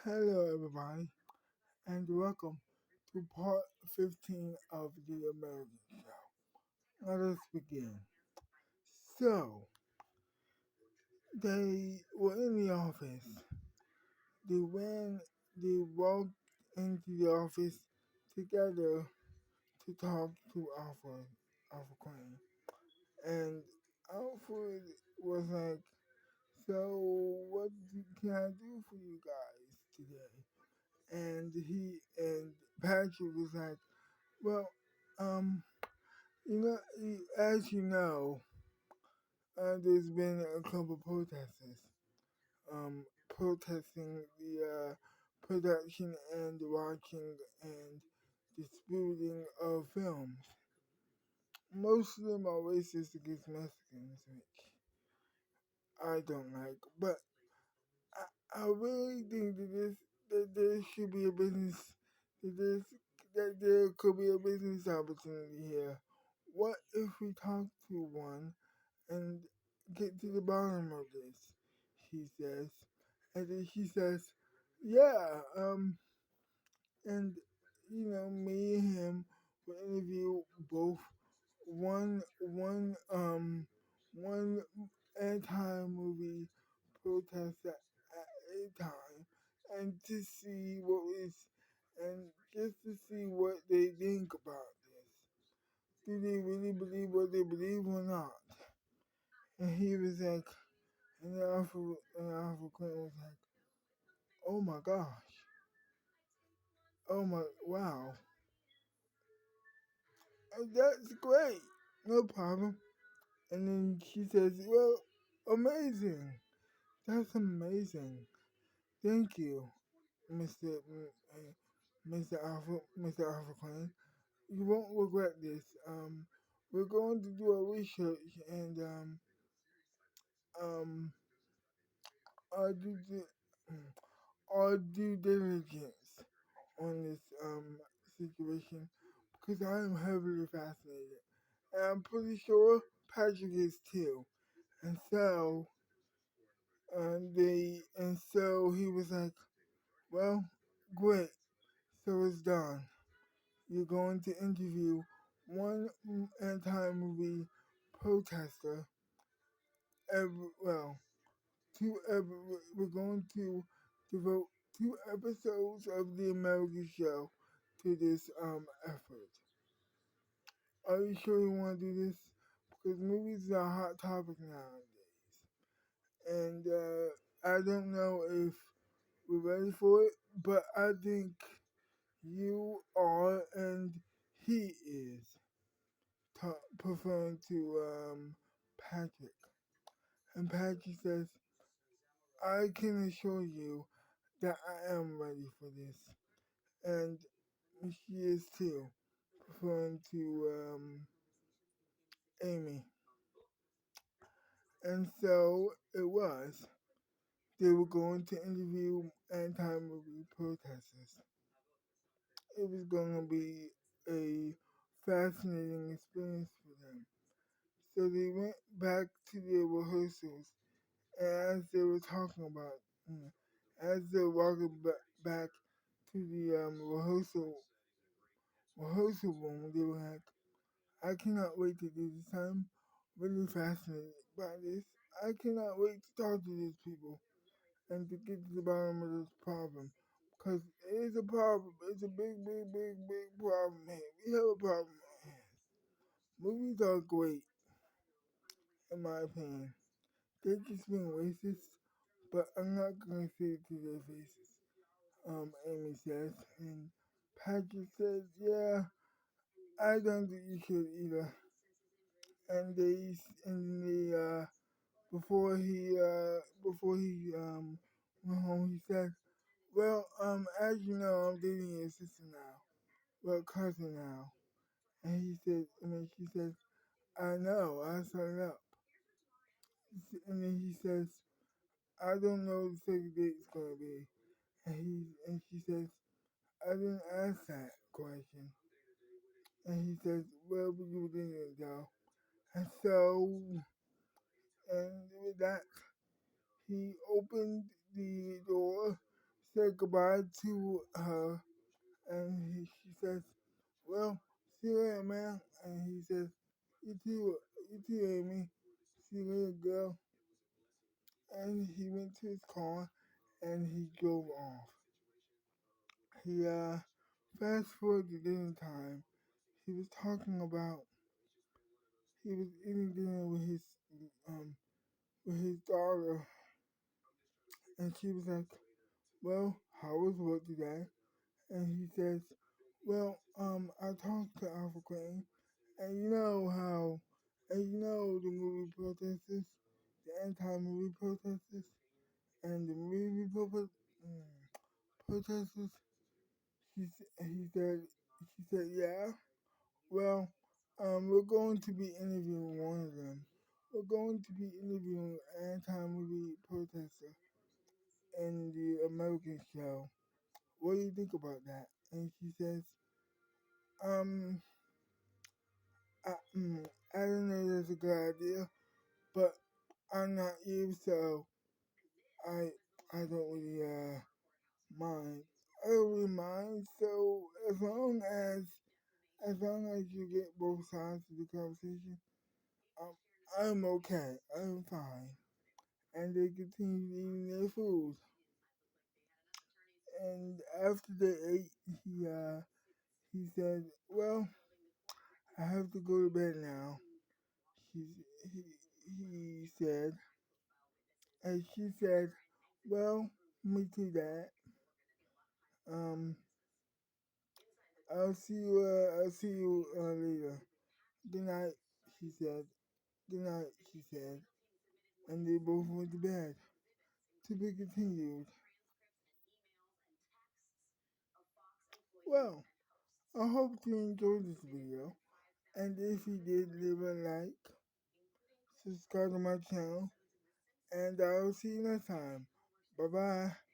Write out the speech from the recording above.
Hello, everybody, and welcome to part 15 of the American Show. Let us begin. So, they were in the office. They ran, they walked into the office together to talk to Alfred Crane. And Alfred was like, so, what can I do for you guys today? And Patrick was like, well, um, as you know, there's been a couple protesters, protesting the production and watching and distributing of films. Most of them are racist against Mexicans, which I don't like. But I really think that there should be a business that this that there could be a business opportunity here. What if we talk to one and get to the bottom of this? She says, and then she says, yeah, and me and him will interview both one anti-movie protester at a time, and to see and just to see what they think about this. Do they really believe what they believe or not? And he was like, and Alpha Quinn was like, oh my gosh, wow, that's great, no problem. And then she says, well, amazing, that's amazing, thank you, Mr. Mr. Alpha Quinn. You won't regret this. We're going to do a research and um, our due, our due diligence on this situation because I am heavily fascinated. And I'm pretty sure Patrick is too. And so, and so he was like, well, great. So it's done. You're going to interview one anti-movie protester every, well, we're going to devote 2 episodes of the American Show to this effort. Are you sure you want to do this? Because movies are a hot topic nowadays, and I don't know if we're ready for it, but I think you are, and he is preferring to Patrick. And Patrick says, I can assure you that I am ready for this. And she is too, referring to Amy. And so it was. They were going to interview anti-movie protesters. It was going to be a fascinating experience for them. So they went back to their rehearsals, and as they were talking about, as they were walking back to the rehearsal room, they were like, I cannot wait to do this. I'm really fascinated by this. I cannot wait to talk to these people and to get to the bottom of this problem. Because it is a problem. It's a big, big, big, big problem here. We have a problem at hand. Movies are great, in my opinion. They're just being racist, but I'm not going to say it to their faces. Amy says. And Patrick says, yeah, I don't think you should either. And before he went home, he said, well, as you know, I'm dating your sister now, well, cousin now. And then she says, I know, I signed up. And then he says, I don't know the second date's gonna be. And she says, I didn't ask that question. And he says, well, but you didn't though. And so, and with that, he opened the door said goodbye to her, and she says, "Well, see you later, man." And he says, you too, Amy. See you later, girl." And he went to his car and he drove off. He fast forward to dinner time. He was talking about he was eating dinner um with his daughter, and she was like, "Well, how was work today?" And he says, "Well, I talked to Alpha Queen, and you know how, and you know the movie protesters, the anti-movie protesters, and the movie protesters." He said, she said, "Yeah. Well, we're going to be interviewing one of them. We're going to be interviewing an anti-movie protester in the American show. What do you think about that?" And she says, um, I, I don't know if that's a good idea, but I'm not you, so I I don't really mind. I don't really mind. So as long as you get both sides of the conversation, um, I'm okay. I'm fine. And they continued eating their food. And after they ate, he said, "Well, I have to go to bed now." He he he said, and she said, "Well, me too, Dad. Um, I'll see you later. Good night," she said. "Good night," she said. And they both went to bed. To be continued. Well, I hope you enjoyed this video. And if you did, leave a like, subscribe to my channel, and I'll see you next time. Bye bye.